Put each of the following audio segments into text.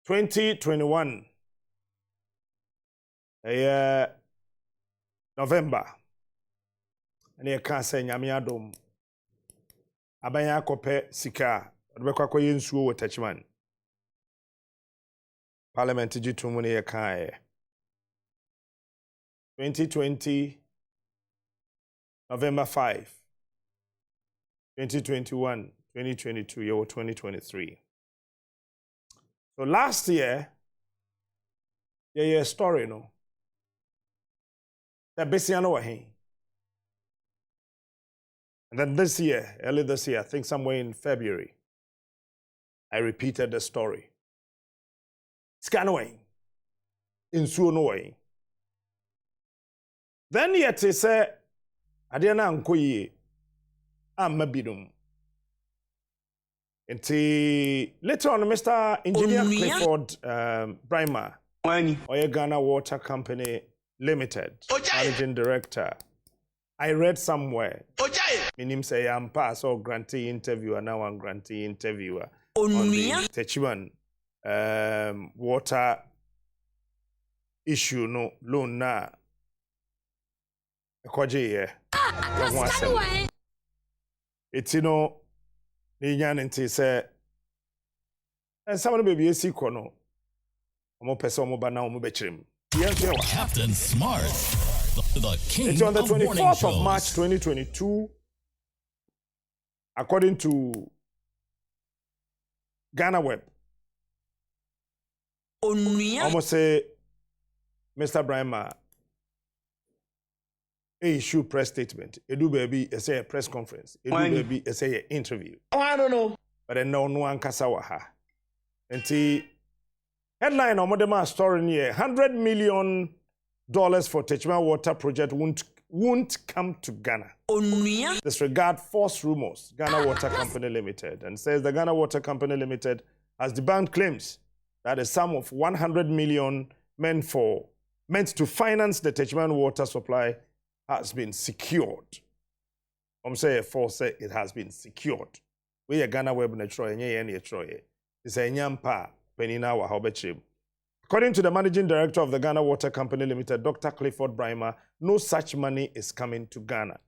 2021 November and you can't say nyame adom abanya kope sika odbekwa akoye nsuo wo Techiman parliament gitumu ne yekan 2020 November 5 2021 2022 year 2023. So last year yeah story no that besiano wahin. And then this year, early this year, I think somewhere in February, I repeated the story. Scanaway. In Suonaway. Then yet they say, Adiana Nkoye, Mabidum. Until later on, Mr. Engineer Clifford Briamah, Oye Ghana Water Company Limited, Managing Director. I read somewhere. Minim say I'm pass or grantee interviewer, now I'm grantee interviewer on the Techiman water issue no loan na. Ekwaje ye. It's no ni nyan nti say and someone baby esi kono. Omo pese omo ba na omo be chirim. Captain Smart. The king it's on the of 24th of March 2022, according to Ghana Web. Almost say Mr. Briamah issue press statement. Edu baby say a press conference. Edu baby say an interview. Oh, I don't know. But then no one kasawaha. And the headline on Modema story near $100 million for Techiman water project won't come to Ghana. Disregard false rumors. Ghana Water Company Limited, and says the Ghana Water Company Limited has debunked claims that a sum of 100 million meant to finance the Techiman water supply has been secured. I'm saying false. It has been secured. We are Ghana Web Netroy and Troy. It's a nyampa penina wa hobechim. According to the Managing Director of the Ghana Water Company Limited, Dr Clifford Briamah, no such money is coming to Ghana.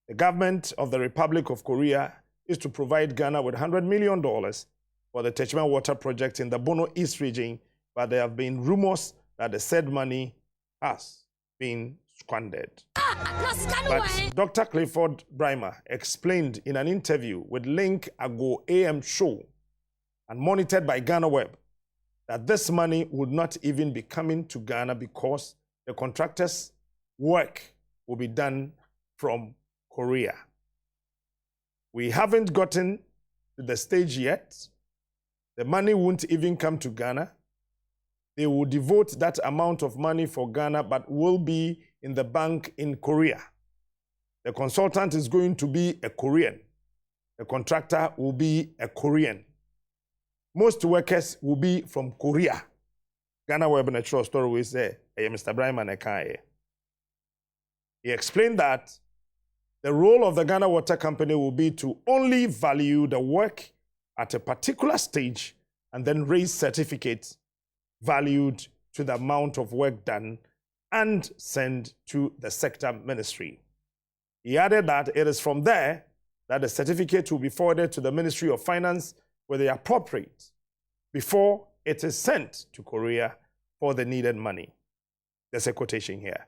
The government of the Republic of Korea is to provide Ghana with $100 million for the Techiman water project in the Bono East region, but there have been rumors that the said money has been squandered. But Dr Clifford Briamah explained in an interview with Link Ago AM show and monitored by Ghana Web that this money would not even be coming to Ghana because the contractors' work will be done from Korea. We haven't gotten to the stage yet. The money won't even come to Ghana. They will devote that amount of money for Ghana, but will be in the bank in Korea. The consultant is going to be a Korean. The contractor will be a Korean. Most workers will be from Korea. Ghana Web Natural Story will say, Mr. Briamah Nekaye. He explained that the role of the Ghana Water Company will be to only value the work at a particular stage and then raise certificates valued to the amount of work done and send to the sector ministry. He added that it is from there that the certificate will be forwarded to the Ministry of Finance with the appropriate before it is sent to Korea for the needed money. There's a quotation here.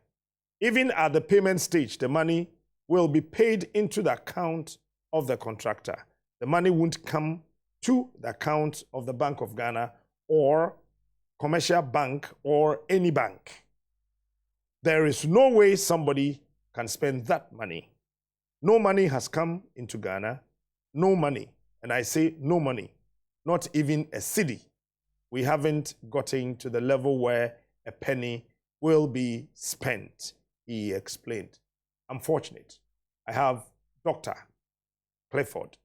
Even at the payment stage, the money will be paid into the account of the contractor. The money won't come to the account of the Bank of Ghana or commercial bank or any bank. There is no way somebody can spend that money. No money has come into Ghana. No money. And I say no money. Not even a cedi. We haven't gotten to the level where a penny will be spent, he explained. I'm fortunate. I have Dr. Clifford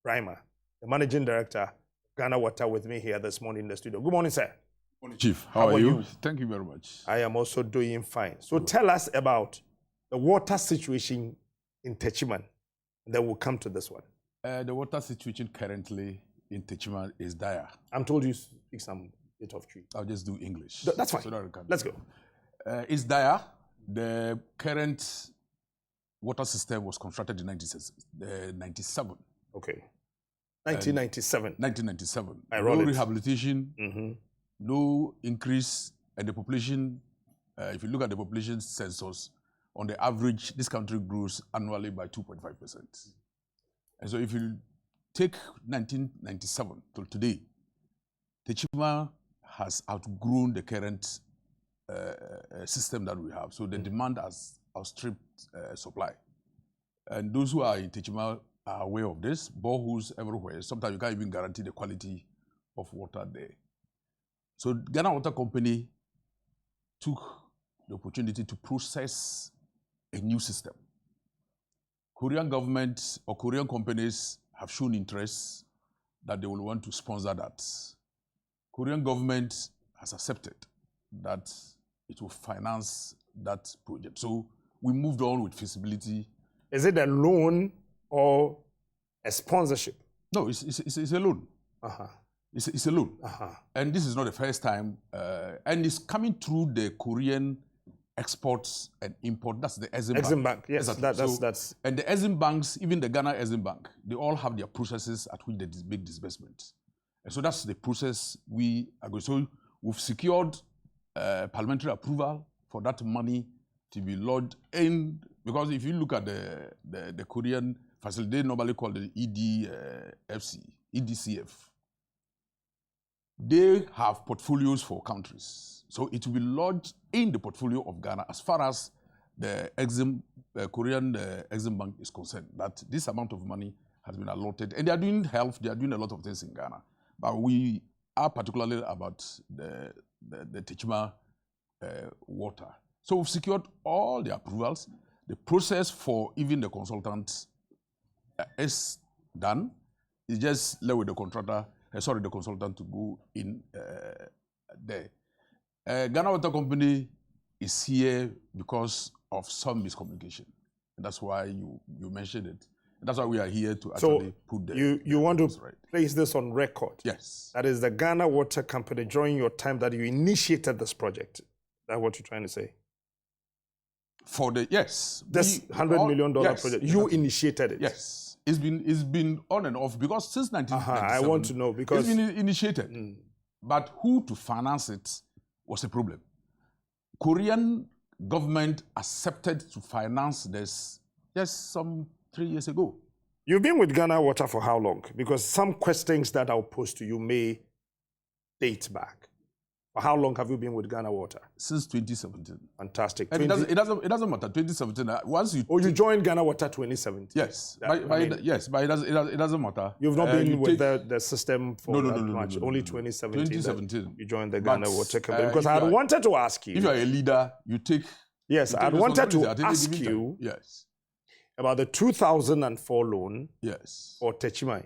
Briamah, the Managing Director of Ghana Water, with me here this morning in the studio. Good morning, sir. Good morning, Chief. How are you? Thank you very much. I am also doing fine. So tell us about the water situation in Techiman, and then we'll come to this one. The water situation currently in Techiman is dire. I'm told you speak some bit of Twi. I'll just do English. That's fine. So that let's go. It's dire. The current water system was constructed in 1997. Okay. 1997. 1997. No rehabilitation, no increase, and the population, if you look at the population census, on the average, this country grows annually by 2.5%. And so if you take 1997 till today, Techima has outgrown the current system that we have. So the demand has outstripped supply. And those who are in Techima are aware of this. Boreholes everywhere. Sometimes you can't even guarantee the quality of water there. So Ghana Water Company took the opportunity to process a new system. Korean government or Korean companies have shown interest that they will want to sponsor that. Korean government has accepted that it will finance that project. So we moved on with feasibility. Is it a loan or a sponsorship? No, it's a loan. It's a loan. And this is not the first time. And it's coming through the Korean exports and import. That's the Exim Bank. Yes, exactly. that's. And the Exim Banks, even the Ghana Exim Bank, they all have their processes at which they make disbursements. And so that's the process we are going. So we've secured parliamentary approval for that money to be lodged in, because if you look at the Korean facility, they normally call it EDCF. They have portfolios for countries. So it will be lodged in the portfolio of Ghana as far as the Korean Exim Bank is concerned, that this amount of money has been allotted. And they are doing health, they are doing a lot of things in Ghana. But we are particularly about the Techima water. So we've secured all the approvals. The process for even the consultant is done. It's just left with the contractor, the consultant to go in there. Ghana Water Company is here because of some miscommunication. And that's why you mentioned it. And that's why we are here to actually put the... You want to place this on record? Yes. That is the Ghana Water Company, during your time that you initiated this project. That's what you're trying to say? For the... Yes. This $100 million project, you initiated it? Yes. It's been on and off because since 1997... I want to know because... It's been initiated. But who to finance it was a problem. Korean government accepted to finance this just some 3 years ago. You've been with Ghana Water for how long? Because some questions that I'll pose to you may date back. For how long have you been with Ghana Water? Since 2017. Fantastic. And it doesn't matter. 2017. Once you you joined Ghana Water 2017. Yes. But it doesn't matter. You've not been with the system for much. Only 2017. 2017. You joined the Ghana Water Company. Because I had wanted to ask you. If you are a leader, you take. Yes, I wanted to ask you. Yes. About the 2004 loan. Yes. For Techima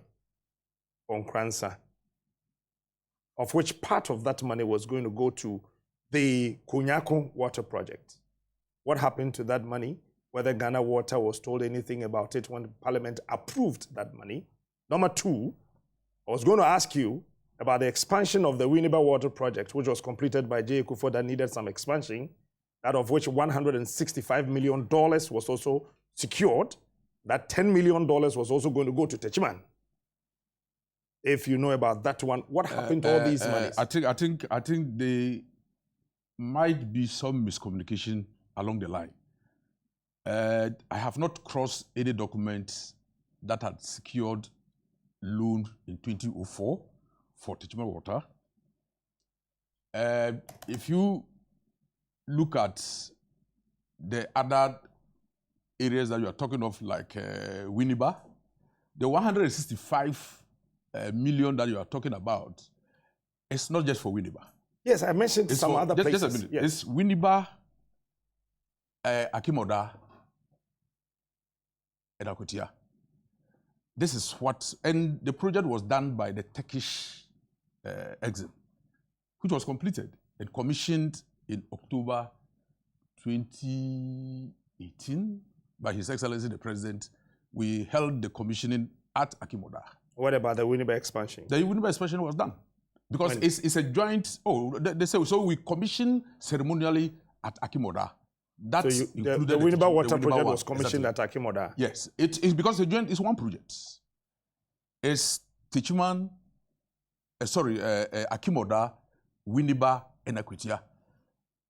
on Kransa, of which part of that money was going to go to the Kunyako water project. What happened to that money? Whether Ghana Water was told anything about it when Parliament approved that money. Number two, I was going to ask you about the expansion of the Winneba water project, which was completed by J. Kufuor that needed some expansion, out of which $165 million was also secured. That $10 million was also going to go to Techima. If you know about that one, what happened to all these monies? I think there might be some miscommunication along the line. I have not crossed any documents that had secured loan in 2004 for Techima Water. If you look at the other areas that you are talking of, like Winneba, the 165 million that you are talking about, it's not just for Winneba. Yes, I mentioned some other places. Just a minute. Yes. It's Winneba, Akimoda, and Akotia. This is what, and the project was done by the Turkish Exim, which was completed and commissioned in October 2018 by His Excellency the President. We held the commissioning at Akimoda. What about the Winneba expansion? The Winneba expansion was done. Because it's a joint, they say, so we commission ceremonially at Akimoda. That's so the Winneba Water Project was commissioned exactly. at Akimoda. Yes, it's because the joint is one project. It's Techiman, Akimoda, Winneba, and Akwitia.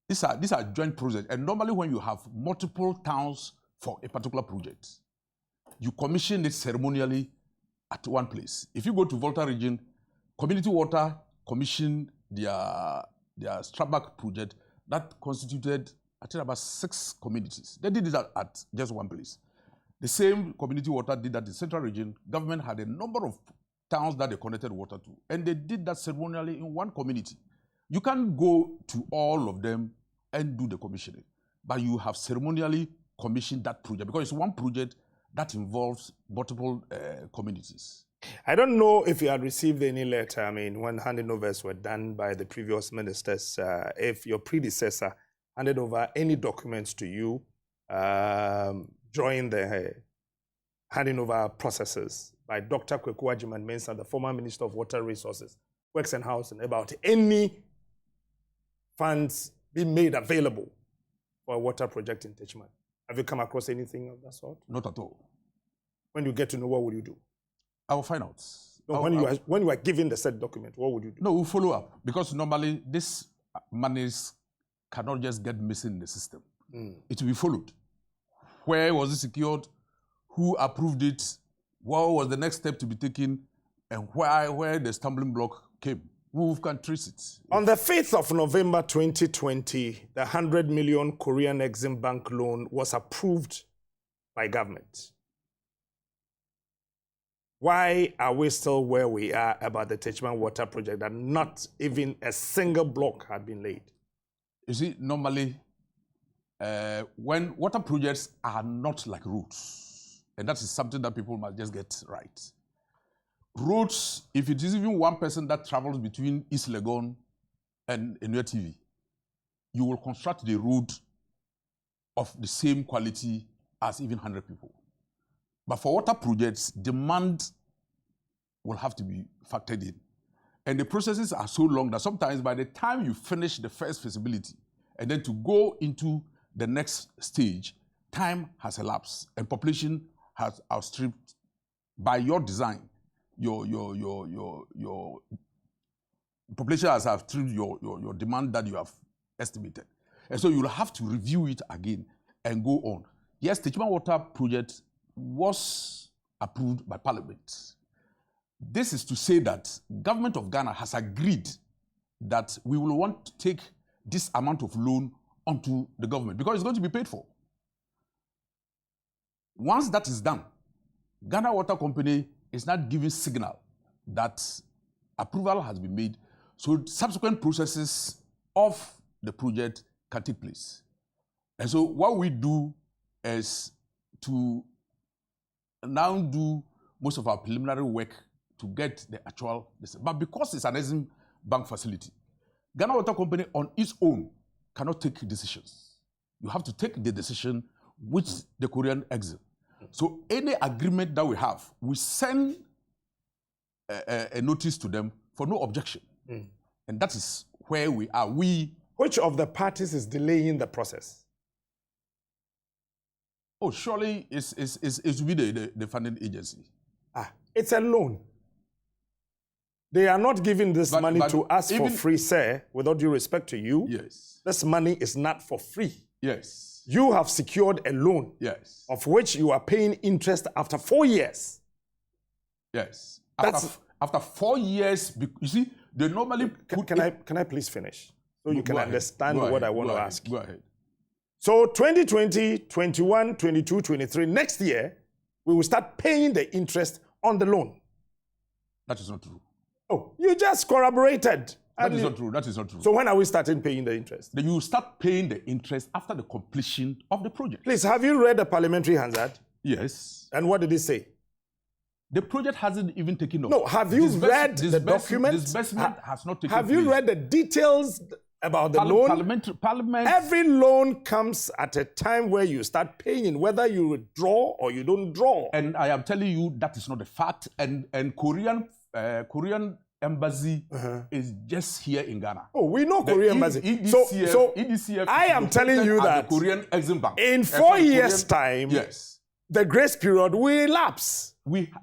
These are joint projects. And normally when you have multiple towns for a particular project, you commission it ceremonially at one place. If you go to Volta region, Community Water commissioned their Strabag project that constituted, I think, about 6 communities. They did it at just one place. The same Community Water did that in Central region. Government had a number of towns that they connected water to, and they did that ceremonially in one community. You can't go to all of them and do the commissioning, but you have ceremonially commissioned that project because it's one project that involves multiple communities. I don't know if you had received any letter, I mean, when handovers were done by the previous ministers, if your predecessor handed over any documents to you during the handing over processes by Dr. Clifford Briamah, the former Minister of Water Resources, Works and Housing, about any funds being made available for a water project in Techiman. Have you come across anything of that sort? Not at all. When you get to know, what would you do? I will find out. No, when you are given the said document, what would you do? No, we'll follow up because normally this monies cannot just get missing in the system. It will be followed. Where was it secured? Who approved it? What was the next step to be taken? And where the stumbling block came? Who can trace it? On the 5th of November 2020, the 100 million Korean Exim Bank loan was approved by government. Why are we still where we are about the Techiman Water Project that not even a single block had been laid? You see, normally, when water projects are not like roads, and that is something that people must just get right. Roads, if it is even one person that travels between East Legon and Onua TV, you will construct the road of the same quality as even 100 people. But for water projects, demand will have to be factored in. And the processes are so long that sometimes by the time you finish the first feasibility and then to go into the next stage, time has elapsed and population has outstripped by your design. Your population has outstripped your demand that you have estimated. And so you'll have to review it again and go on. Yes, Techiman Water Project was approved by Parliament. This is to say that government of Ghana has agreed that we will want to take this amount of loan onto the government because it's going to be paid for. Once that is done, Ghana Water Company is not giving signal that approval has been made, so subsequent processes of the project can take place. And so what we do is to now do most of our preliminary work to get the actual, but because it's an Exim Bank facility, Ghana Water Company on its own cannot take decisions. You have to take the decision with the Korean Exim. So any agreement that we have, we send a notice to them for no objection. And that is where we are. Which of the parties is delaying the process? Oh, surely it will be the funding agency. It's a loan. They are not giving this money to us for free, sir, with all due respect to you. Yes. This money is not for free. Yes. You have secured a loan. Yes. Of which you are paying interest after 4 years. Yes. After 4 years, you see, they normally put... Can I please finish? So you can understand what I want to ask. Go ahead. So 2020, 21, 22, 23, next year, we will start paying the interest on the loan. That is not true. Oh, you just corroborated. That is not true. That is not true. So when are we starting paying the interest? Then you start paying the interest after the completion of the project. Please, have you read the parliamentary Hansard? Yes. And what did it say? The project hasn't even taken off. No, have you read the document? Disbursement has not taken place. Have you read the details about the loan? Parliament. Every loan comes at a time where you start paying, whether you withdraw or you don't draw. And I am telling you that is not a fact. And Korean embassy is just here in Ghana. Oh, we know Korean embassy. EDCF I am telling you that the Korean Exim Bank. In 4 years' time, yes, the grace period will elapse.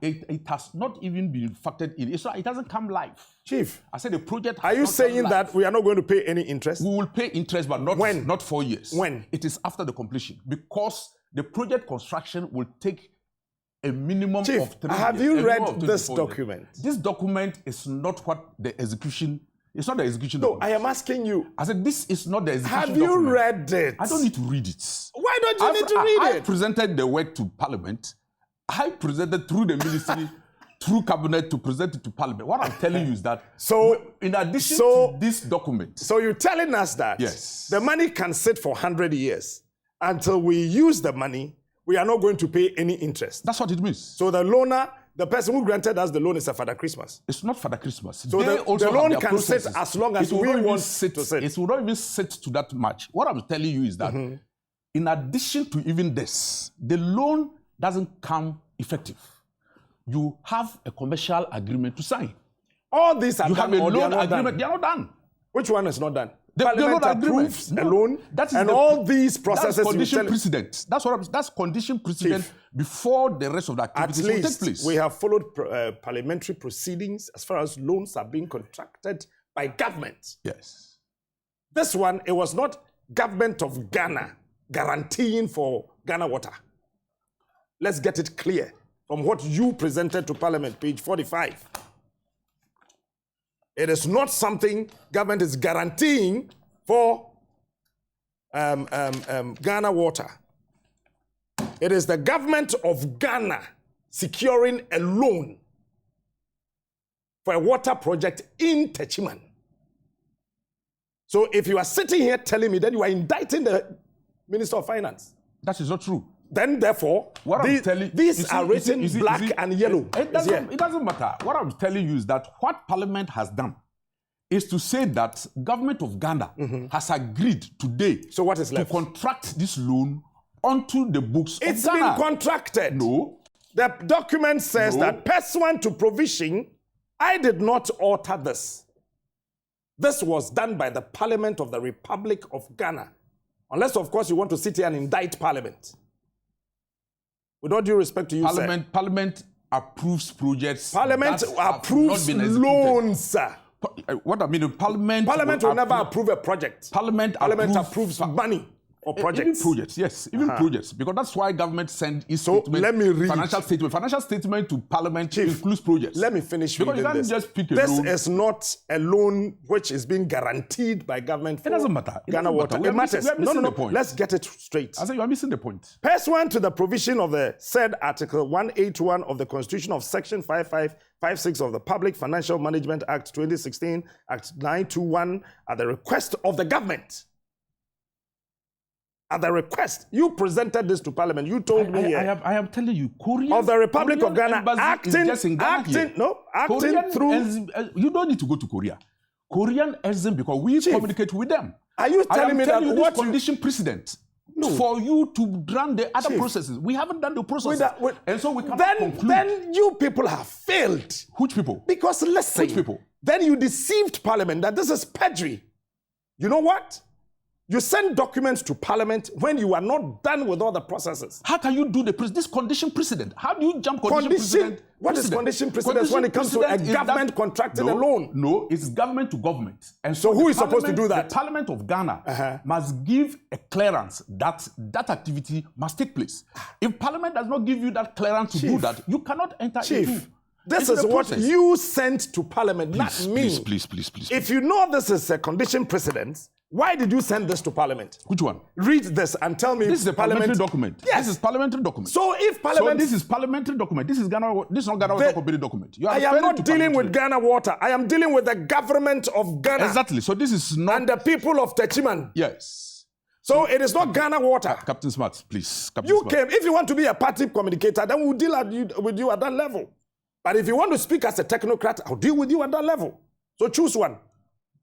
It has not even been factored in. It hasn't come live. Chief, I said the project. Are you saying that we are not going to pay any interest? We will pay interest, but not when? Not 4 years. When? It is after the completion, because the project construction will take a minimum Chief, of 3 years. Have you read this document? This document is not what the execution. It's not the execution No, document. I am asking you. I said this is not the execution Have document. you read it? I don't need to read it. Why don't you need to read I it? presented the work to Parliament. I presented through the ministry, through cabinet to present it to Parliament. What I'm telling you is that, in addition to this document. So you're telling us that yes, the money can sit for 100 years until we use the money, we are not going to pay any interest. That's what it means. So the loaner, the person who granted us the loan, is a Father Christmas. It's not Father Christmas. So the loan can sit as long as we want to sit. It will not even sit to that much. What I'm telling you is that, in addition to even this, the loan doesn't come effective. You have a commercial agreement to sign. All these are done. You have a loan agreement. Done. They are not done. Which one is not done? The Parliament loan approves agreement. a loan, and all these processes. That's condition precedent. That's condition precedent. Chief, before the rest of the activities will take place. We have followed parliamentary proceedings as far as loans are being contracted by government. Yes. This one, it was not government of Ghana guaranteeing for Ghana Water. Let's get it clear from what you presented to Parliament, page 45. It is not something government is guaranteeing for Ghana Water. It is the government of Ghana securing a loan for a water project in Techiman. So if you are sitting here telling me that you are indicting the Minister of Finance. That is not true. Then, therefore, these are written black and yellow. It doesn't matter. What I'm telling you is that what Parliament has done is to say that government of Ghana has agreed today so what is left? To contract this loan onto the books of Ghana. It's been contracted. No. The document says that pursuant to provision, I did not alter this. This was done by the Parliament of the Republic of Ghana. Unless, of course, you want to sit here and indict Parliament. With all due respect to you, Parliament approves projects. Parliament approves loans, sir. What I mean, Parliament will never approve a project. Parliament approves money for projects. Even projects, yes, even projects. Because that's why government send its statement, let me read. Financial statement to Parliament. Chief, includes projects. Let me finish because reading this. Just pick a this loan. Is not a loan which is being guaranteed by government for it doesn't matter. Ghana Water. It matters. No. Let's get it straight. I said you are missing the point. Pursuant to the provision of the said Article 181 of the Constitution of Section 5556 of the Public Financial Management Act 2016, Act 921, at the request of the government. At the request, you presented this to Parliament. You told me I am telling you, Korean of the Republic of Ghana acting through. You don't need to go to Korea. Korean Exim, because we communicate with them. Are you telling me that what condition precedent for you to run the other processes? We haven't done the process, and so we can't conclude. Then you people have failed. Which people? Because listen, which people? Then you deceived Parliament that this is perjury. You know what? You send documents to Parliament when you are not done with all the processes. How can you do this condition precedent? How do you jump condition precedent? What is condition precedent when it comes to a government contracting a loan? No, it's government to government. And so who is supposed to do that? The Parliament of Ghana must give a clearance that that activity must take place. If Parliament does not give you that clearance to do that, you cannot enter into. This is what you sent to Parliament, not me. Please. If you know this is a condition precedent, why did you send this to Parliament? Which one? Read this and tell me. This is a parliamentary document. Yes. This is parliamentary document. So if Parliament... So this is parliamentary document. This is Ghana. This is not Ghana Water Company document. I am not dealing with Ghana Water. I am dealing with the government of Ghana. Exactly. So this is not... And the people of Techiman. Yes. So it is not Ghana Water. Captain Smart, please. If you want to be a party communicator, then we'll deal with you at that level. But if you want to speak as a technocrat, I'll deal with you at that level. So choose one.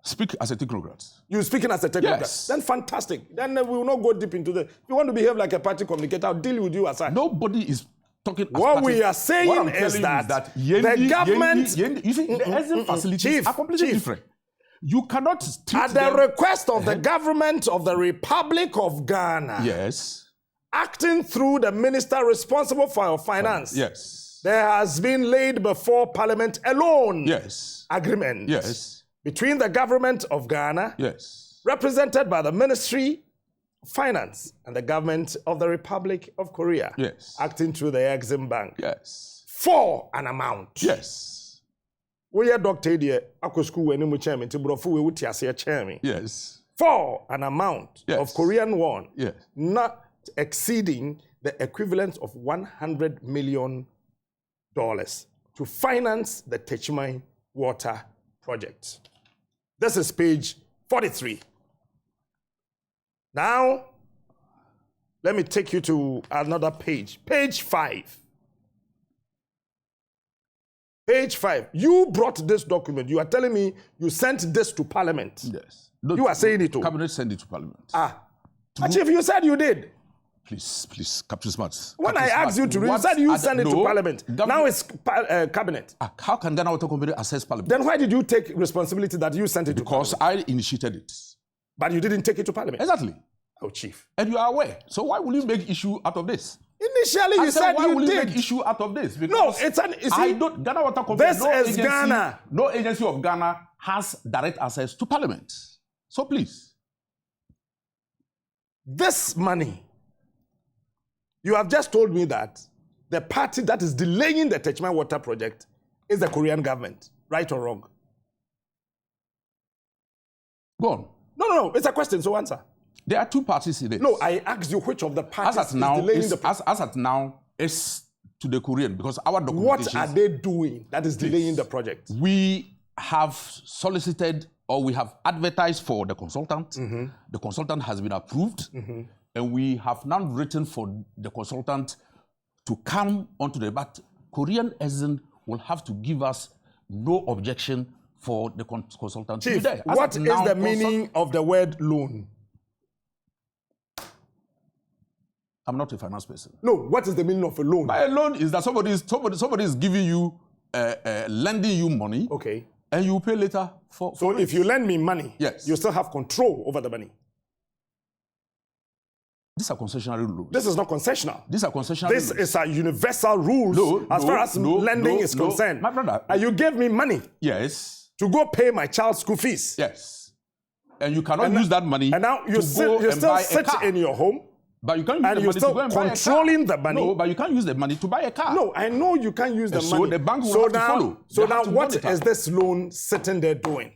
Speak as a technocrat. You're speaking as a technocrat. Yes. Then fantastic. Then we will not go deep into the... If you want to behave like a party communicator, I'll deal with you aside. Nobody is talking. What we are saying is that the government, you see, the exim facilities are completely different. You cannot treat at the request of the government of the Republic of Ghana, yes, acting through the minister responsible for finance, yes, there has been laid before Parliament alone, yes, agreement, yes, between the government of Ghana, yes, represented by the Ministry of Finance, and the government of the Republic of Korea, yes, acting through the Exim Bank, yes, for an amount. yes. We are doctor here, Ako school when you chairman to Brofu, we would chairman. Yes. For an amount of Korean won, yes, not exceeding the equivalent of $100 million to finance the Techman water project. This is page 43. Now, let me take you to another page. Page 5. Page 5. You brought this document. You are telling me you sent this to Parliament. Yes. You are saying it to Cabinet sent it to Parliament. Chief, you said you did. Please, Captain Smart. When Captain I asked you to read, you said you sent it to Parliament. Now it's Cabinet. How can Ghana Water Company access Parliament? Then why did you take responsibility that you sent it to Parliament? Because I initiated it. But you didn't take it to Parliament? Exactly. Oh, Chief. And you are aware. So why will you make issue out of this? Initially, you said why you will you did. make issue out of this? Because No, it's an. You see, Ghana Water Company. This is Ghana. No agency of Ghana has direct access to Parliament. So please. This money, you have just told me that the party that is delaying the Techman water project is the Korean government. Right or wrong? Go on. No. It's a question, so answer. There are two parties in it. No, I asked you which of the parties as at now, is delaying the as at now, it's to the Korean because our documentation. What are they doing that is delaying the project? We have solicited or we have advertised for the consultant. Mm-hmm. The consultant has been approved, and we have now written for the consultant to come onto the. But Korean Exim will have to give us no objection for the consultant Chief, to be there. what is the meaning of the word loan? I'm not a finance person. No, what is the meaning of a loan? By a loan is that somebody is giving you, lending you money. Okay. And you pay later for. So if you lend me money, yes, you still have control over the money. These are concessionary rules. This is not concessional. These are concessionary rules. This is a universal rules as far as lending is concerned. My brother. And you gave me money. Yes. To go pay my child's school fees. Yes. And you cannot use that money. And now you still sit in your home. But you can't use the money to go and buy a car. Controlling the money. No, but you can't use the money to buy a car. No, I know you can't use the money. So the bank will have to follow. So now what is this loan sitting there doing?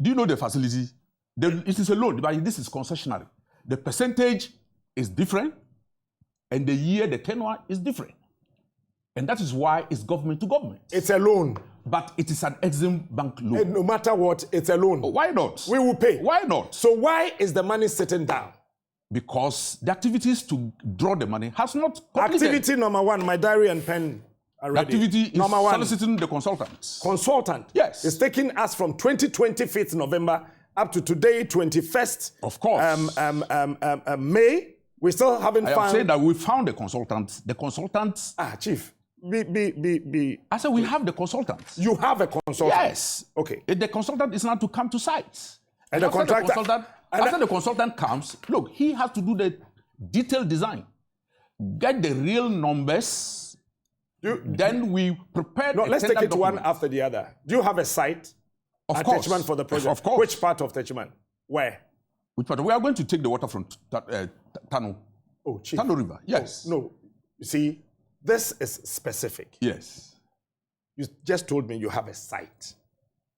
Do you know the facility? It is a loan, but this is concessionary. The percentage is different, and the year, the tenure is different. And that is why it's government to government. It's a loan. But it is an Exim Bank loan. And no matter what, it's a loan. Why not? We will pay. Why not? So why is the money sitting down? Because the activities to draw the money has not completed. Activity number one, my diary and pen are ready. The activity is number one, soliciting the consultants. Consultant. Yes. It's taking us from 5th November up to today, 21st. Of course. May. We still haven't found. I have said that we found the consultant. The consultants. Chief. I said we have the consultants. You have a consultant? Yes. Okay. The consultant is not to come to site. And the contractor. After the consultant comes, look, he has to do the detailed design, get the real numbers. Then we prepare. No, let's take it one after the other. Do you have a site? Of course. Techman for the project. Of course. Which part of Techman? Where? Which part? We are going to take the water from Tano. Oh, Chief. Tano River. Yes. No. You see, this is specific. Yes. You just told me you have a site.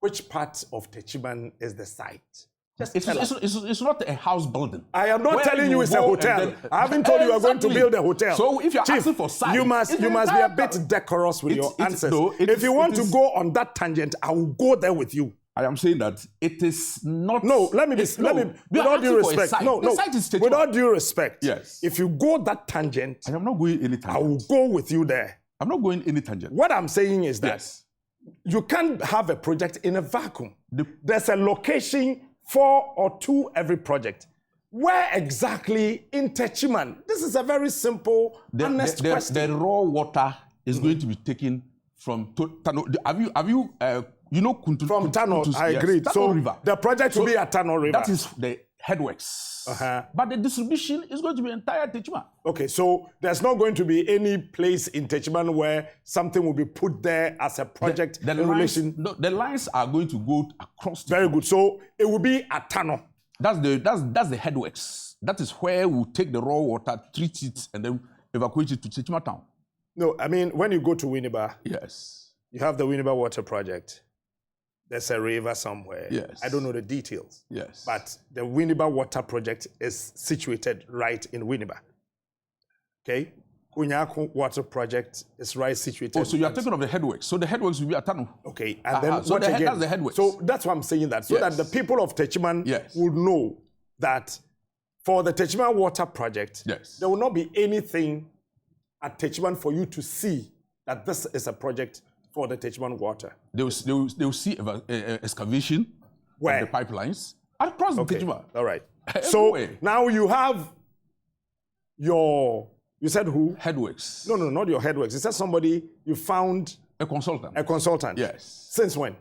Which part of Techman is the site? It's not a house building. I am not telling you it's a hotel. I haven't told you are going to build a hotel. So if you're Chief, asking for site, you must be a bit decorous with your answers. If you want to go on that tangent, I will go there with you. I am saying that it is not. No, let me with all due respect. No, with all due respect. Yes. If you go that tangent, I am not going any tangent. I will go with you there. I'm not going any tangent. What I'm saying is that you can't have a project in a vacuum. There's a location for or to every project. Where exactly in Techiman? This is a very simple, honest question. The raw water is going to be taken from Tano. Have you you know Kuntu? From Tano, Kuntu, I agree. Tano So River. the project will be at Tano River. That is the headworks. But the distribution is going to be entire Techiman. Okay, so there's not going to be any place in Techiman where something will be put there as a project The lines are going to go across. Very good. So it will be at Tano. That's the headworks. That is where we'll take the raw water, treat it, and then evacuate it to Techiman town. No, I mean, when you go to Winneba, yes, you have the Winneba Water Project. There's a river somewhere. Yes. I don't know the details. Yes. But the Winneba Water Project is situated right in Winneba. Okay? Kunyaku Water Project is right situated. Oh, so you are talking of the headworks. So the headworks will be at Tano. Okay. And then so what again? That's the headworks. So that's why I'm saying that. So that the people of Techiman would know that for the Techiman Water Project, there will not be anything at Techiman for you to see that this is a project for the Techiman water. They will see excavation where? Of the pipelines across the Techiman. All right. So now you have your, you said who? Headworks. No, not your headworks. You said somebody, you found a consultant. A consultant. Yes. Since when?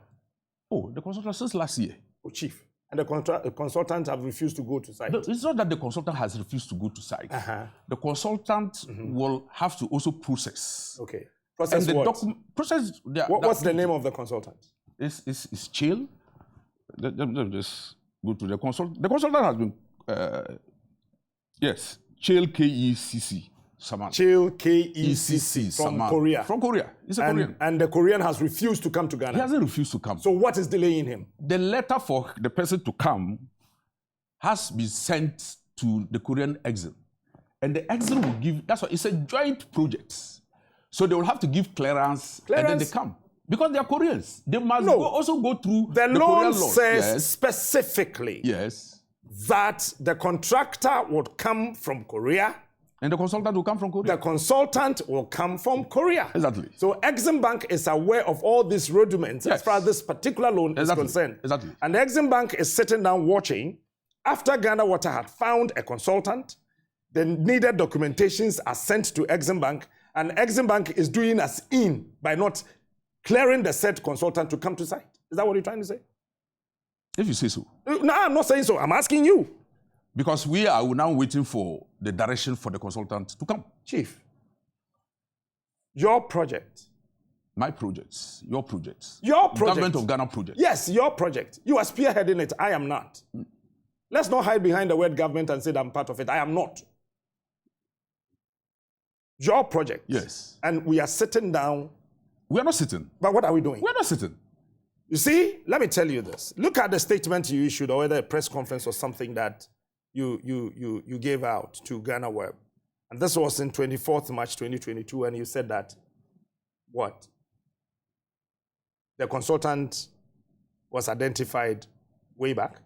Oh, the consultant since last year. Oh, chief. And the consultant have refused to go to site. No, it's not that the consultant has refused to go to site. The consultant will have to also process. Okay. Process and the what? What's the name of the consultant? It's Chill. Let me just go to the consultant. The consultant has been, yes, Chill KECC. Saman. Chill KECC from Saman. Korea. From Korea. He's a Korean. And the Korean has refused to come to Ghana. He hasn't refused to come. So what is delaying him? The letter for the person to come has been sent to the Korean exile. And the exile will give, that's why it's a joint project. So they will have to give clearance and then they come. Because they are Koreans. They must also go through the Korean law laws. says specifically that the contractor would come from Korea. And the consultant will come from Korea. The consultant will come from Korea. Exactly. So Exim Bank is aware of all these rudiments as far as this particular loan is concerned. Exactly. And the Exim Bank is sitting down watching. After Ghana Water had found a consultant, the needed documentations are sent to Exim Bank, and Exim Bank is doing us in by not clearing the said consultant to come to site. Is that what you're trying to say? If you say so. No, I'm not saying so. I'm asking you. Because we are now waiting for the direction for the consultant to come. Chief, your project. My projects, your projects. Your project. Government of Ghana project. Yes, your project. You are spearheading it. I am not. Let's not hide behind the word government and say that I'm part of it. I am not. Your project. Yes. And we are sitting down. We are not sitting. But what are we doing? We are not sitting. You see, let me tell you this. Look at the statement you issued, or whether a press conference or something that you gave out to Ghana Web. And this was in 24th March 2022, and you said that, what? The consultant was identified way back.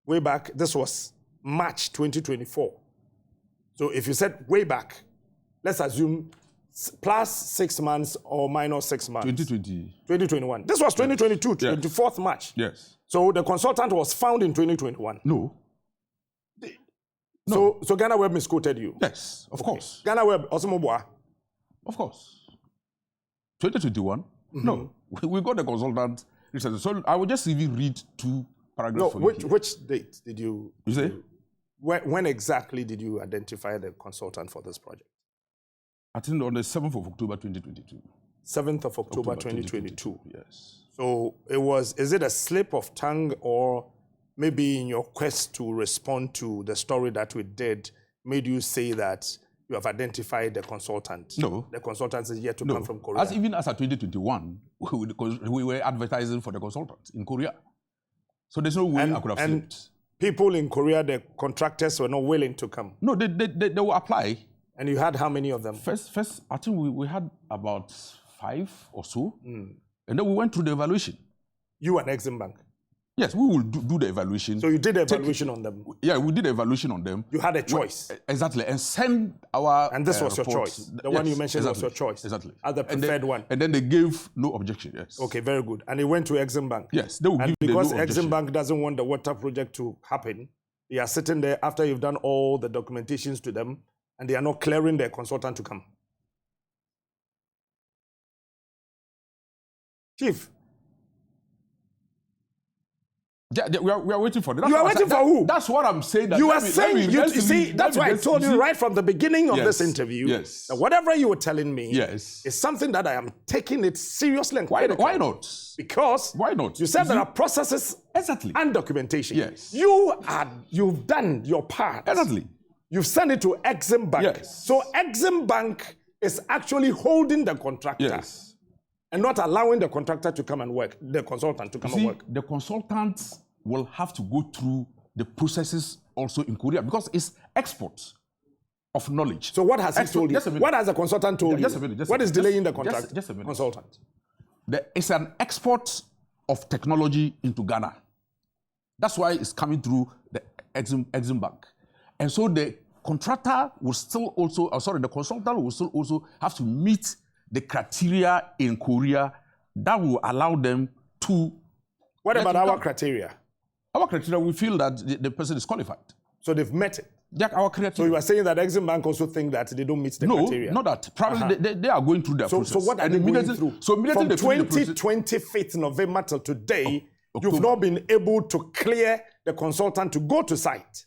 Way back, this was March 2024. So if you said way back, let's assume plus 6 months or minus 6 months. 2021. This was 2022, 24th March. Yes. So the consultant was found in 2021. No. So Ghana Web misquoted you. Yes, of course. Ghana Web Osimoboa. Of course. 2021. No, we got the consultant. So I will just even read 2 paragraphs. No, which date did you? You say? When exactly did you identify the consultant for this project? I think on the 7th of October 2022. 7th of October 2022. Yes. So is it a slip of tongue, or maybe in your quest to respond to the story that we did made you say that you have identified the consultant? No. The consultant is yet to come from Korea. Even as of 2021, we were advertising for the consultant in Korea. So there's no way I could have slipped. People in Korea, the contractors were not willing to come. No, they will apply. And you had how many of them? First, I think we had about 5 or so. And then we went through the evaluation. You and Exim Bank? Yes, we will do the evaluation. So you did the evaluation on them? Yeah, we did the evaluation on them. You had a choice? Exactly, and send our And this was reports. your choice? The one you mentioned was your choice? Exactly. As the preferred one? And then they gave no objection, yes. Okay, very good. And it went to Exim Bank? Yes, they will give because no Exim objection. Bank doesn't want the water project to happen, they are sitting there after you've done all the documentations to them, and they are not clearing their consultant to come. Chief. Yeah, we are waiting for them. You are waiting for who? That's what I'm saying. You are saying, you see, that's why I told you right from the beginning of this interview, that whatever you were telling me is something that I am taking it seriously and why not? Because why not? You said there are processes and documentation. Yes. You've done your part. Exactly. You've sent it to Exim Bank. Yes. So Exim Bank is actually holding the contractor. Yes. And not allowing the contractor to come and work, the consultant to come and work. The consultants will have to go through the processes also in Korea because it's export of knowledge. So what has he told you? What has the consultant told you? What is delaying the contract? Just a minute. Consultant. It's an export of technology into Ghana. That's why it's coming through the Exim Bank. And so the contractor will still also, the consultant will still also have to meet the criteria in Korea that will allow them to... What about our criteria? Our criteria, we feel that the person is qualified. So they've met it? Yeah, our criteria. So you are saying that Exim Bank also think that they don't meet the criteria? No, not that. Probably they are going through their process. So what are they going through? So immediately from 25th November till today, you've not been able to clear the consultant to go to site.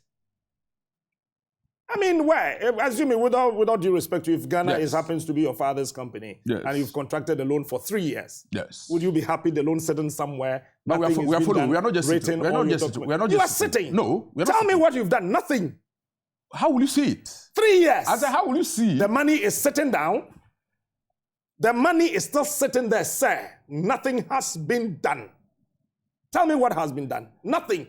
I mean, why? Assuming, without due respect to if Ghana happens to be your father's company and you've contracted a loan for 3 years, would you be happy the loan sitting somewhere? No, we are following. We are not just sitting. You are sitting. No, we are not Tell me what you've done. Nothing. How will you see it? 3 years. I said, how will you see it? The money is sitting down. The money is still sitting there, sir. Nothing has been done. Tell me what has been done. Nothing.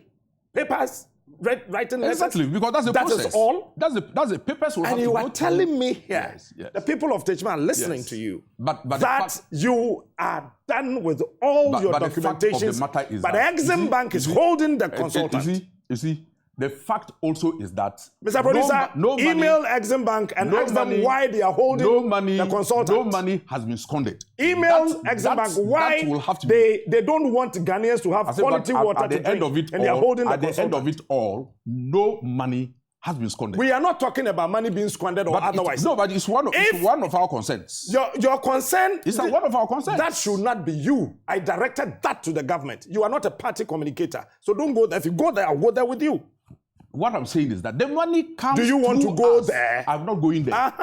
Papers. Writing letters. Exactly, because that's the process. That is all. That's the papers will have and to you go are telling me here, yes. the people of Techman are listening to you, but that you are done with all your documentations, but Exim Bank is holding the consultant. You see, the fact also is that Mr. Producer, email Exim Bank and ask them why they are holding the consultant. No money has been squandered. Email Exim Bank why they don't want Ghanaians to have quality water to drink, and they are holding the consultant. At the end of it all, no money has been squandered. We are not talking about money being squandered or otherwise. But it's one of our concerns. Your concern is one of our concerns. That should not be you. I directed that to the government. You are not a party communicator, so don't go there. If you go there, I'll go there with you. What I'm saying is that the money comes. Do you want to go there? I'm not going there.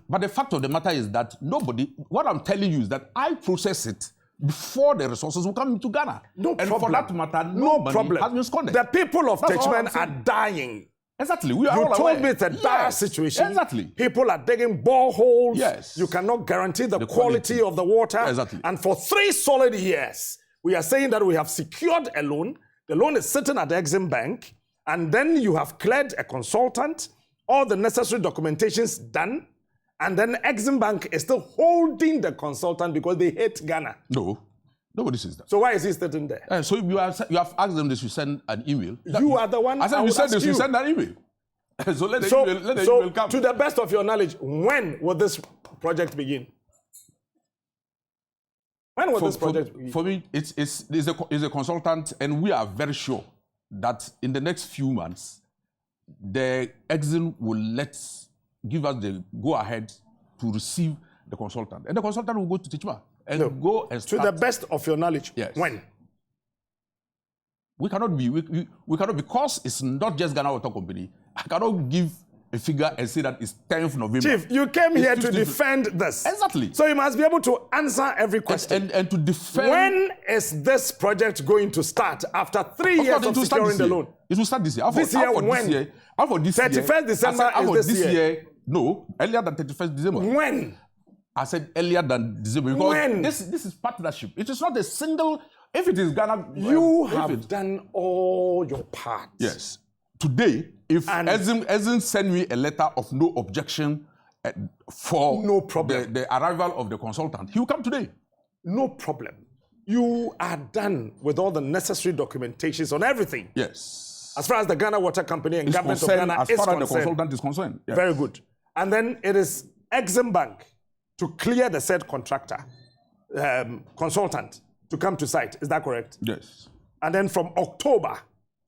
But the fact of the matter is that what I'm telling you is that I process it before the resources will come into Ghana. No and problem. For that matter, no money has been squandered. The people of Techman are dying. Exactly. You told me it's a dire situation. Exactly. People are digging boreholes. Yes. You cannot guarantee the quality of the water. Exactly. And for 3 solid years, we are saying that we have secured a loan. The loan is sitting at the Exim Bank. And then you have cleared a consultant, all the necessary documentation's done, and then Exim Bank is still holding the consultant because they hate Ghana. No, nobody says that. So why is he sitting there? So you have asked them this, you send an email. You are the one. I said you said this, you send an email. So let the email come. To the best of your knowledge, when will this project begin? When will this project begin? For me, it's a consultant, and we are very sure that in the next few months, the Exim will give us the go-ahead to receive the consultant. And the consultant will go to Techman and go and start. To the best of your knowledge, when? We cannot because it's not just Ghana Water Company. I cannot give a figure and say that it's 10th November. Chief, you came here to defend this. Exactly. So you must be able to answer every question. And to defend... When is this project going to start after 3 years of securing the loan? It will start this year. This year when? 31st December is this year. No, earlier than 31st December. When? I said earlier than December. Because when? This is partnership. It is not a single... If it is Ghana... You have done all your part. Yes. Today, if Exim send me a letter of no objection for no problem. The arrival of the consultant, he will come today. No problem. you are done with all the necessary documentations on everything. Yes. As far as the Ghana Water Company and It's government of concerned, Ghana as is far as the concerned. consultant is concerned. Yes. Very good. And then it is Exim Bank to clear the said contractor, consultant, to come to site. Is that correct? Yes. And then from October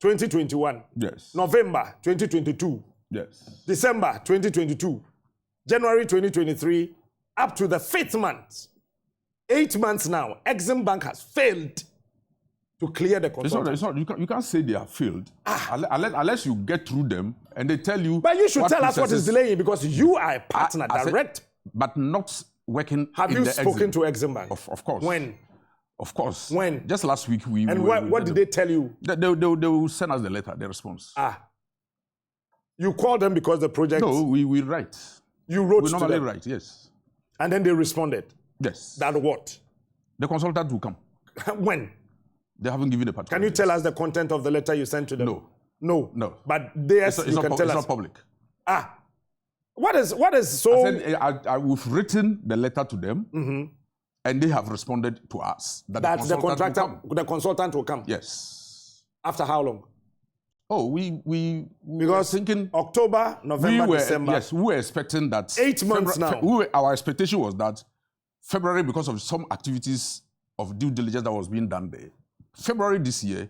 2021, Yes. November 2022, Yes. December 2022, January 2023, up to the 5th month, 8 months now, Exim Bank has failed to clear the consultant. It's not, you can't say they have failed unless you get through them and they tell you. But you should tell us what is delaying, because you are a partner, direct. But not working. Have you spoken to Exim Bank? Of course. When? Of course. When? Just last week what did they tell you? They will send us the letter, the response. You called them because the project. No, we write. You wrote we to normally them. write, yes. And then they responded. Yes. That what? The consultant will come. When? They haven't given a particular. Can you tell us the content of the letter you sent to them? No. No. But yes, you can tell us. It's not public. What is so? I said, we've written the letter to them, and they have responded to us that the consultant will come. Yes. After how long? Oh, we because were thinking October, November, December. Yes, we were expecting that 8 months now. Our expectation was that February, because of some activities of due diligence that was being done there, February this year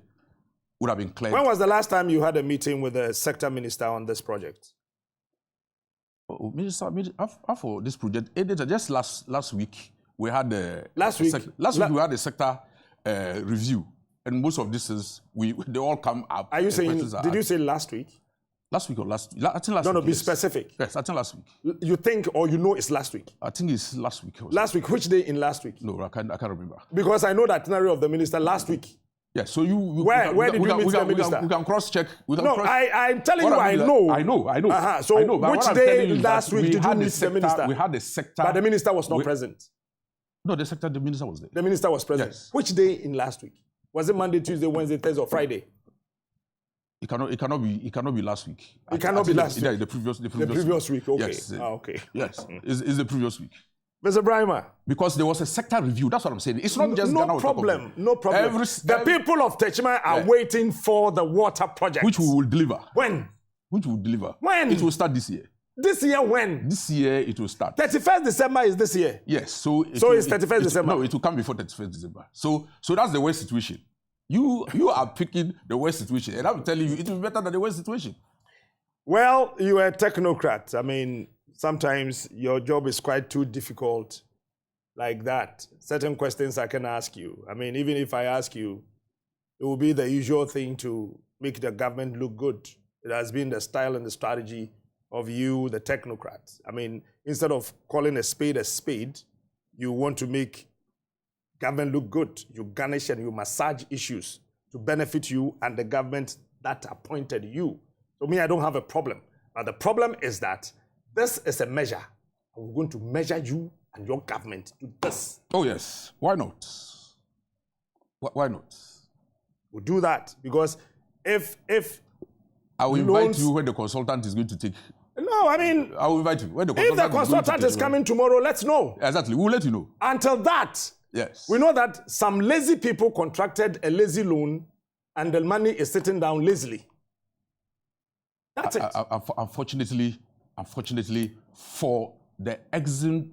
would have been cleared. When was the last time you had a meeting with the sector minister on this project? Minister, for this project, just last week we had the last week we had a sector review, and most of this is they all come up. Are you saying? Did you say last week? Last week or last week? I think last week. No, be specific. Yes, I think last week. You think or you know it's last week? I think it's last week. Last week, which day in last week? No, I can't remember. Because I know the itinerary of the minister last week. Yeah, so where did you meet the minister? We can cross-check. I'm telling you, I know. I know. So I know, which day last week did you meet the minister? We had the sector. But the minister was not present. No, the minister was there. The minister was present. Yes. Which day in last week? Was it Monday, Tuesday, Wednesday, Thursday, or Friday? It cannot be last week. It cannot be last week. Yeah, the previous week. Okay. Yes. Okay. Yes. It's the previous week. Mr. Briamah. Because there was a sector review. That's what I'm saying. It's not just Ghana. No problem. The people of Techima are waiting for the water project. Which we will deliver. When? Which we will deliver. When? It will start this year. This year when? This year it will start. 31st December is this year? Yes. So it's 31st December? No, it will come before 31st December. So that's the worst situation. You are picking the worst situation. And I'm telling you, it will be better than the worst situation. Well, you are a technocrat. I mean, sometimes your job is quite too difficult like that. Certain questions I can ask you. I mean, even if I ask you, it will be the usual thing to make the government look good. It has been the style and the strategy of you, the technocrats. I mean, instead of calling a spade, you want to make government look good. You garnish and you massage issues to benefit you and the government that appointed you. So me, I don't have a problem. But the problem is that this is a measure. We're going to measure you and your government to this. Oh, yes. Why not? Why not? We'll do that because if I will invite you when the consultant is going to take. No, I mean, I will invite you when the consultant. If the consultant is coming tomorrow, let's know. Exactly. We'll let you know. Until that, yes, we know that some lazy people contracted a lazy loan and the money is sitting down lazily. That's it. Unfortunately, for the Exim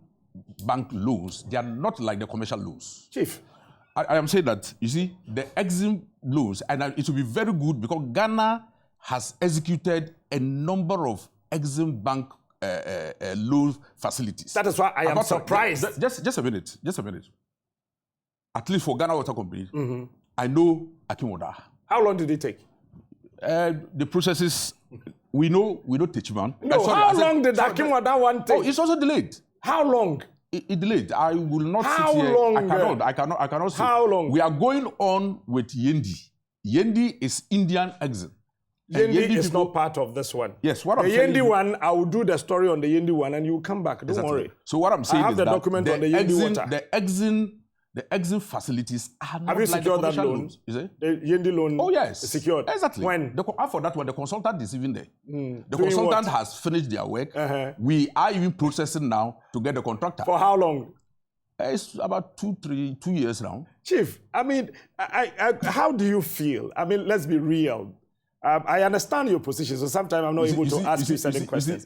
Bank loans, they are not like the commercial loans. Chief. I am saying that, you see, the Exim loans, and it will be very good because Ghana has executed a number of Exim Bank loan facilities. That is why I am surprised. Just a minute. At least for Ghana Water Company, I know Akinwoda. How long did it take? The processes, we know Techiman. No, how long did Akinwoda one take? Oh, it's also delayed. How long? It delayed. I will not how sit here. Long? I cannot say. How long? We are going on with Yendi. Yendi is Indian Exim. Yendi is not part of this one. Yes, what I'm saying. The Yendi one, I will do the story on the Yendi one and you will come back. Don't worry. So what I'm saying is I have the document on the Yendi water. The Exim facilities are not have you like secured the that loan? Loans, is it? The Yendi loan. Oh yes, is secured. Exactly. When? For that one, the consultant is even there. The Doing consultant what? has finished their work. We are even processing now to get the contractor. For how long? It's about 2 years now. Chief, I mean, how do you feel? I mean, let's be real. I understand your position, so sometimes I'm not able to ask you certain questions.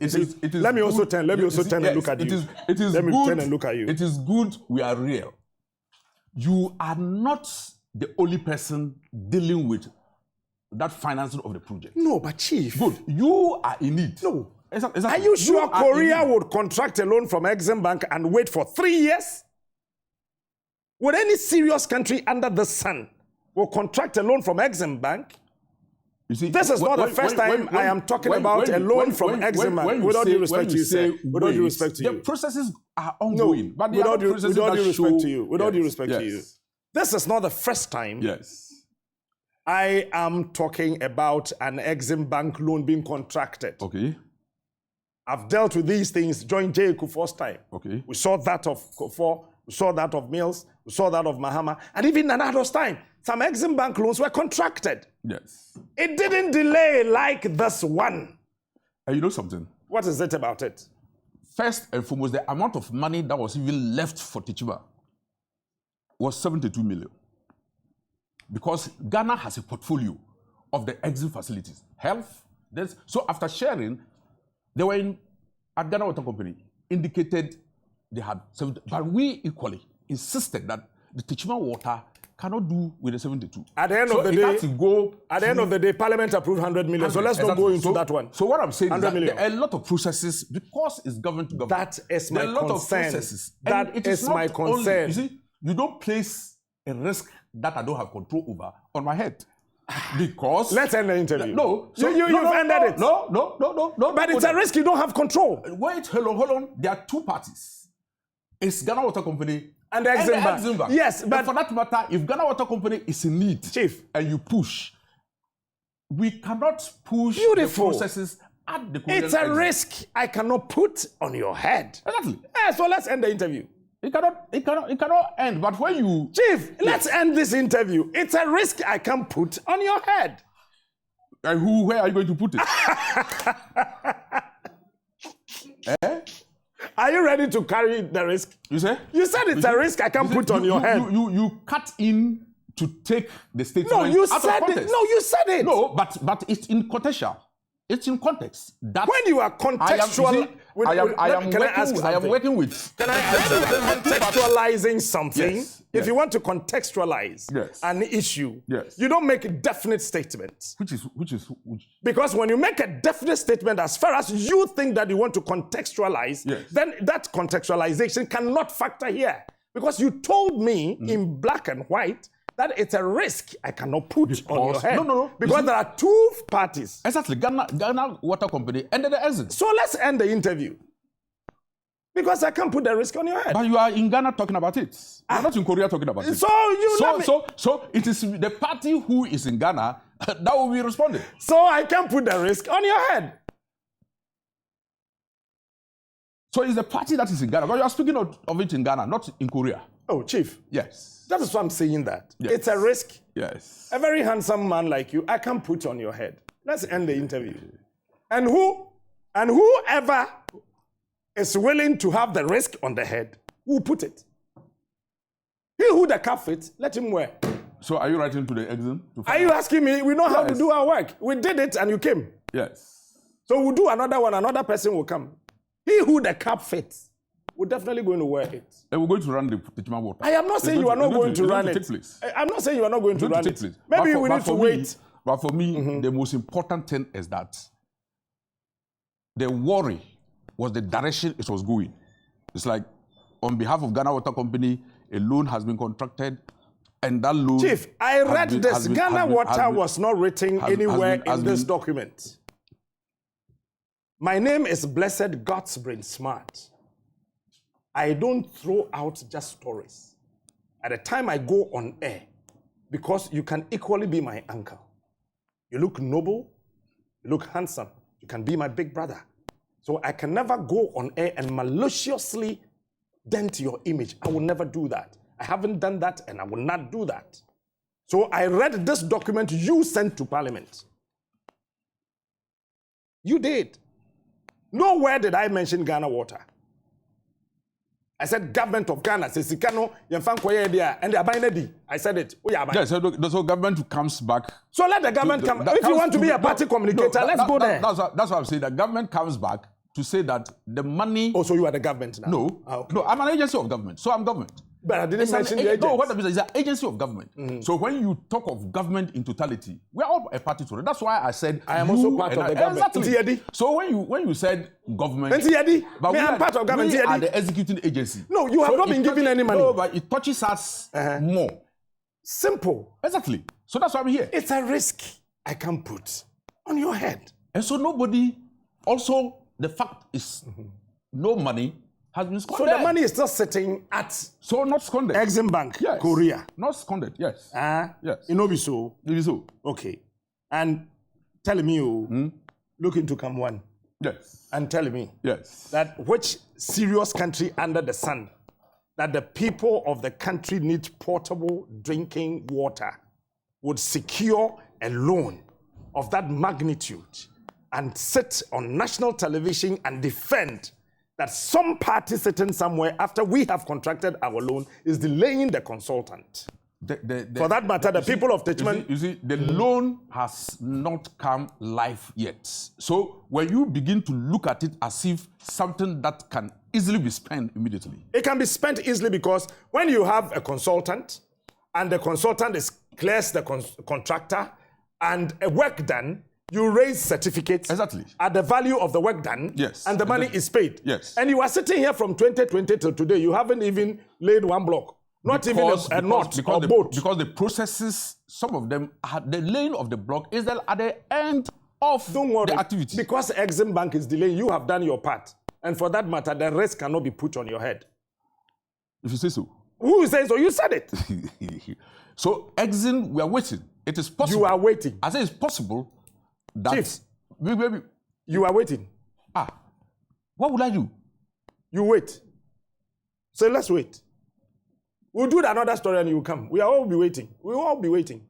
Let me also turn and look at you. Let me turn and look at you. It is good we are real. You are not the only person dealing with that financing of the project. No, but Chief. Good. You are in it. No. Exactly. Are you sure Korea would contract a loan from Exim Bank and wait for 3 years? Would any serious country under the sun will contract a loan from Exim Bank? You see, this is not the first time I am talking about a loan from Exim Bank. With all due respect to you, sir. With all due respect to you. The processes are ongoing. No, but with all due respect to you. With all due respect to you. This is not the first time I am talking about an Exim Bank loan being contracted. Okay. I've dealt with these things during J. Kufuor's time. Okay. We saw that of Kufuor, we saw that of Mills, we saw that of Mahama, and even Nanado's time, some Exim Bank loans were contracted. Yes. It didn't delay like this one. And you know something? What is it about it? First and foremost, the amount of money that was even left for Techiba was 72 million. Because Ghana has a portfolio of the Exim facilities. Health, so after sharing, they were at Ghana Water Company, indicated they had 70, but we equally insisted that the Techiman water cannot do with the 72. At the end of the day, Parliament approved 100 million. So let's not go into that one. So what I'm saying is that there are a lot of processes because it's government to government. That is my concern. That is my concern. You see, you don't place a risk that I don't have control over on my head. Because let's end the interview. You've ended it. No. But it's a risk you don't have control. Wait, hold on. There are two parties. It's Ghana Water Company and the Exim Bank. Yes, but for that matter, if Ghana Water Company is in need, Chief, and you push, we cannot push the processes at the Korean It's a risk I cannot put on your head. Exactly. So let's end the interview. It cannot end. But when you... Chief, let's end this interview. It's a risk I can put on your head. And where are you going to put it? Are you ready to carry the risk? You say? You said it's a risk I can put on your head. You cut in to take the statement out of context. No, you said it. No, but it's in contextual. It's in context. When you are contextual, I am working with. Can I contextualizing something? Yes. If you want to contextualize an issue, you don't make a definite statement. Which? Because when you make a definite statement, as far as you think that you want to contextualize, then that contextualization cannot factor here. Because you told me in black and white that it's a risk I cannot put on your head. No. Because there are two parties. Exactly. Ghana Water Company and the Exim. So let's end the interview. Because I can't put the risk on your head. But you are in Ghana talking about it. You're not in Korea talking about it. So it is the party who is in Ghana that will be responding. So I can't put the risk on your head. So it's the party that is in Ghana. But you are speaking of it in Ghana, not in Korea. Oh, Chief. Yes. That is why I'm saying that. Yes. It's a risk. Yes. A very handsome man like you, I can't put on your head. Let's end the interview. And whoever is willing to have the risk on the head, who put it? He who the cap fits, let him wear. So are you writing to the Exim? Are you asking me? We know how to do our work. We did it and you came. Yes. So we'll do another one. Another person will come. He who the cap fits, we're definitely going to wear it. And we're going to run the Techiman water. I am not saying you are not going to run it. I'm not saying you are not going to run it. Maybe we need to wait. But for me, the most important thing is that the worry was the direction it was going. It's like, on behalf of Ghana Water Company, a loan has been contracted, and that loan... Chief, I read this. Ghana Water was not written anywhere in this document. My name is Blessed God's Brain Smart. I don't throw out just stories. At the time I go on air, because you can equally be my uncle. You look noble, you look handsome, you can be my big brother. So I can never go on air and maliciously dent your image. I will never do that. I haven't done that and I will not do that. So I read this document you sent to Parliament. You did. Nowhere did I mention Ghana Water. I said government of Ghana. Say Sikano, Yemfan Koye there, and the Abainedi. I said it. Yes, so government comes back. So let the government come. If you want to be a party communicator, let's go there. That's what I'm saying. The government comes back to say that the money. Oh, so you are the government now? No, okay. No, I'm an agency of government, so I'm government. But I didn't mention the agent. No, what I'm saying is an agency of government. So when you talk of government in totality, we are all a party to it. That's why I said I am also part of the government. Exactly. So when you said government, but I'm part of government. We are the executing agency. No, you have not been given any money. No, but it touches us more. Simple. Exactly. So that's why I'm here. It's a risk I can put on your head. And so nobody. Also, the fact is, no money has been squandered. So the money is still sitting at. So not squandered. Exim Bank, yes. Korea. Not squandered. Yes. Yes. It no be so. It is so. Okay. And telling me you look into come one. Yes. And telling me that which serious country under the sun that the people of the country need portable drinking water would secure a loan of that magnitude and sit on national television and defend that some party sitting somewhere after we have contracted our loan is delaying the consultant. For that matter, the people of Techman... You see, the loan has not come live yet. So when you begin to look at it as if something that can easily be spent immediately. It can be spent easily because when you have a consultant and the consultant clears the contractor and a work done, you raise certificates at the value of the work done, and the money is paid. And you are sitting here from 2020 till today, you haven't even laid one block. Not even a knot or boat. Because the processes, some of them, the laying of the block is at the end of the activity. Because Exim Bank is delaying, you have done your part. And for that matter, the rest cannot be put on your head. If you say so. Who says so? You said it. So Exim, we are waiting. It is possible. You are waiting. I say it's possible that... Chief, you are waiting. What would I do? You wait. So let's wait. We'll do another story and you will come. We are all be waiting. We will all be waiting.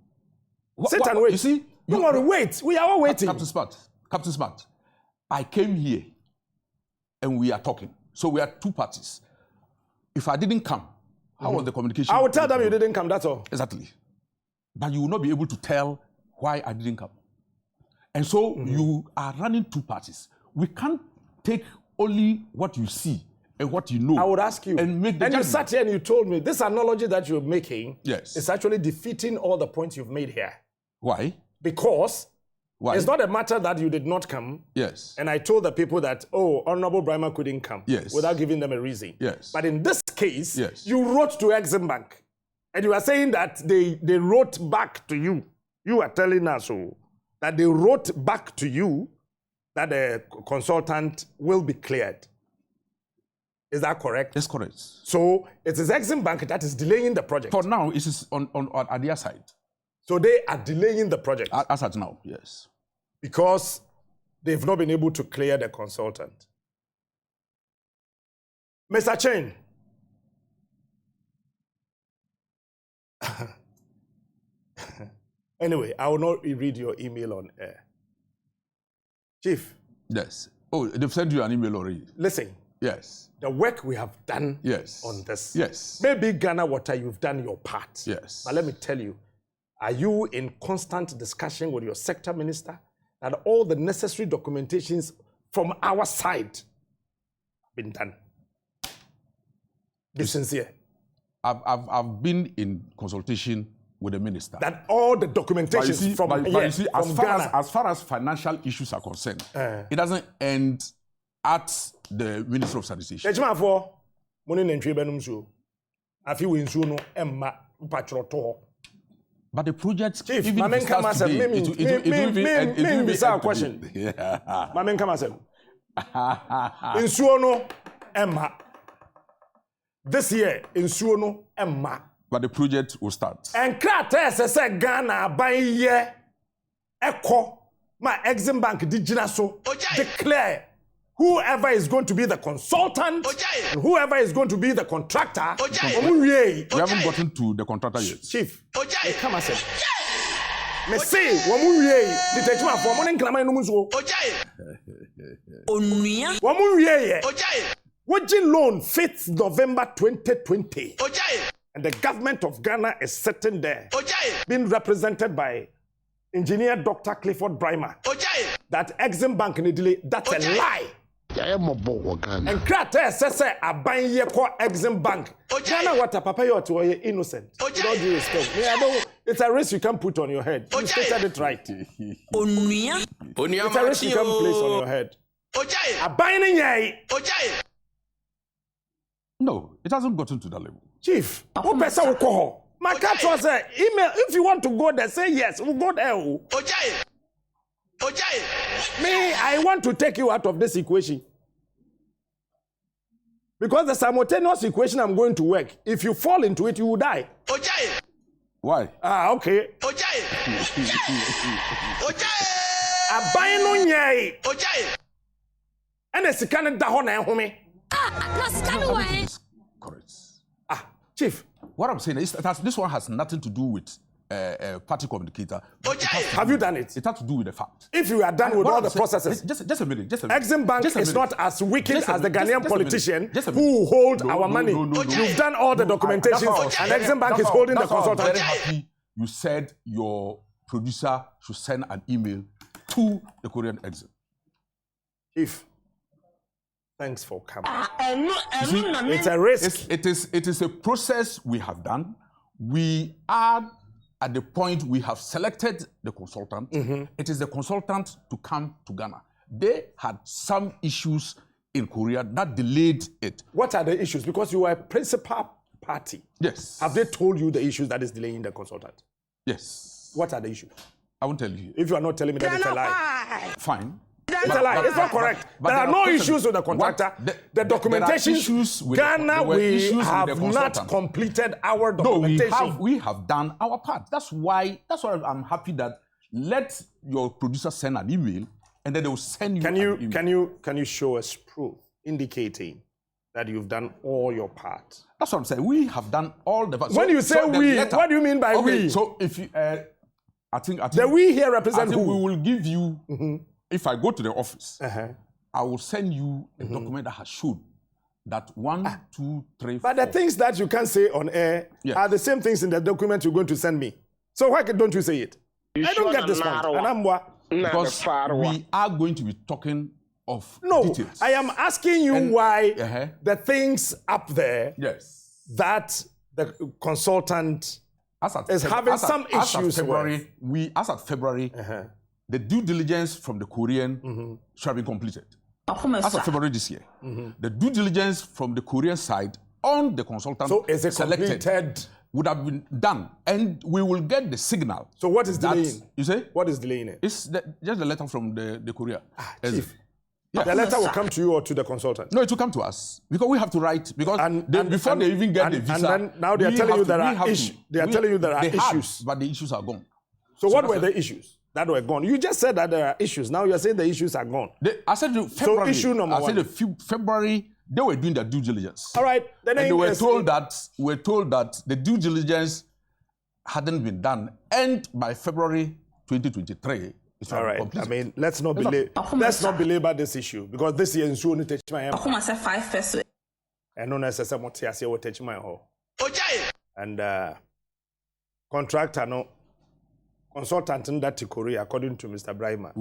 Sit and wait. You see? Don't worry, wait. We are all waiting. Captain Smart, I came here and we are talking. So we are two parties. If I didn't come, how was the communication? I will tell them you didn't come, that's all. Exactly. But you will not be able to tell why I didn't come. And so you are running two parties. We can't take only what you see and what you know. I would ask you. And make the judgment. You sat here and you told me this analogy that you're making is actually defeating all the points you've made here. Why? Because it's not a matter that you did not come. Yes. And I told the people that, Honorable Briamah couldn't come. Yes. Without giving them a reason. Yes. But in this case, you wrote to Exim Bank. And you are saying that they wrote back to you. You are telling us that they wrote back to you that the consultant will be cleared. Is that correct? That's correct. So it is Exim Bank that is delaying the project. For now, it is on their side. So they are delaying the project. As at now, yes. Because they've not been able to clear the consultant. Mr. Chen. Anyway, I will not read your email on air. Chief. Yes. Oh, they've sent you an email already. Listen. Yes. The work we have done on this. Yes. Maybe Ghana Water, you've done your part. Yes. But let me tell you, are you in constant discussion with your sector minister that all the necessary documentations from our side have been done? Be sincere. I've been in consultation with the minister. That all the documentation from Ghana. As far as financial issues are concerned, it doesn't end at the Ministry of Sanitation. But the project, Chief, even if it starts today, it will be a question. This year, Insuono Emma. But the project will start. And Krate says Ghana by year Echo, my Exim Bank Diginaso declare whoever is going to be the consultant, and whoever is going to be the contractor. We haven't gotten to the contractor yet. Chief, come and say. Me say, Wamuye, the Techman for morning Clama Numuso. Wamuye. Waging loan 5th November 2020. And the government of Ghana is sitting there, being represented by engineer Dr. Clifford Briamah. That Exim Bank in delay, that's a lie. And Krate says a buying ye call Exim Bank. Ghana what a papa you to innocent. With all due respect. It's a risk you can put on your head. You stated it right. It's a risk you can place on your head. A buying ye. No, it hasn't gotten to that level. Chief, who person will call? My cat was email. If you want to go there, say yes. We'll go there. Me, I want to take you out of this equation. Because the simultaneous equation I'm going to work, if you fall into it, you will die. Why? Okay. Abayno nyai. And the second da ho na ehome. Correct. Chief. What I'm saying is that this one has nothing to do with party communicator. Have you done it? It has to do with the fact. If you are done with all the processes, just a minute. Exim Bank is not as wicked as the Ghanaian politician who hold our money. You've done all the documentation, and Exim Bank is holding the consultant. I'm very happy you said your producer should send an email to the Korean Exim. Chief, thanks for coming. It's a risk. It is a process we have done. We are at the point we have selected the consultant. It is the consultant to come to Ghana. They had some issues in Korea that delayed it. What are the issues? Because you are a principal party. Yes. Have they told you the issues that is delaying the consultant? Yes. What are the issues? I won't tell you. If you are not telling me, then it's a lie. Fine. It's a lie. It's not correct. There are no issues with the contractor. The documentation, Ghana, we have not completed our documentation. No, we have done our part. That's why I'm happy that let your producer send an email and then they will send you an email. Can you show us proof indicating that you've done all your part? That's what I'm saying. We have done all the part. When you say we, what do you mean by we? So if you, I think the we here represent who? who? We will give you. If I go to the office, I will send you a document that has shown that 1, 2, 3, 4. But the things that you can't say on air are the same things in the document you're going to send me. So why don't you say it? I don't get this one. Because we are going to be talking of details. I am asking you why the things up there that the consultant is having some issues with. As at February, the due diligence from the Korean should have been completed. As of February this year, the due diligence from the Korean side on the consultant selected would have been done, and we will get the signal. So what is delaying? You say? What is delaying it? It's just the letter from the Korea. Chief, the letter will come to you or to the consultant? No, it will come to us because we have to write. Because before they even get the visa, and then now they are telling you there are issues. They are telling you there are issues, but the issues are gone. So what were the issues that were gone? You just said that there are issues. Now you are saying the issues are gone. I said February. So issue number one. I said February they were doing their due diligence. All right. Then and they were told that the due diligence hadn't been done, and by February 2023. All right. I mean, let's not belabor this issue because this year ensure no touch my hand. I said 5 pesos. And no necessarily what touch my home. And contractor no consultant in that Korea, according to Mr. Briamah.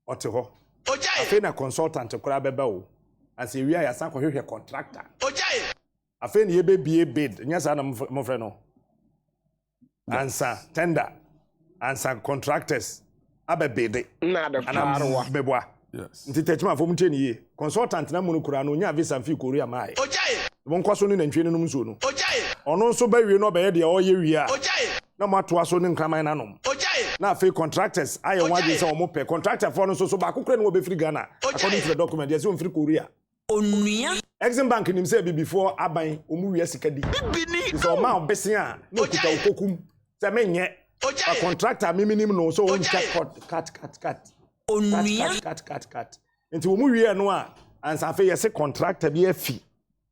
Otiho. I think a consultant to Korabeba and say we are a contractor. I think you be a bid. Yes, I'm no. Answer tender. And some contractors abe bede na de faro beboa yes nti techma fo mche ni consultant na munu kura no nya visa fi Korea mai won kwaso ni nantwe no nso no ono nso ba wie no ba ye de o ye wie a na mato aso ni nkraman na nom na fe contractors aye waje se o mo pe contractor for no so ba kokore no be free Ghana according to the document yes on free Korea onua Exim Bank nim say before aban o mu wie sika di so ma obesia na okuta okokum se menye a contractor minimum no so on cut. Into we we no a ansa fe yes contractor be afi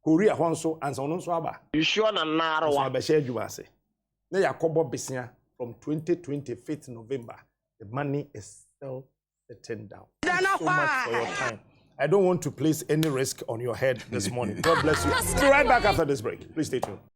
Korea hon so ansa no so aba. You sure na naro wa be share adwuma ase. Na yakobo besia from 2025th November. The money is still sitting down. Thank you so much for your time. I don't want to place any risk on your head this morning. God bless you. Be right back after this break. Please stay tuned.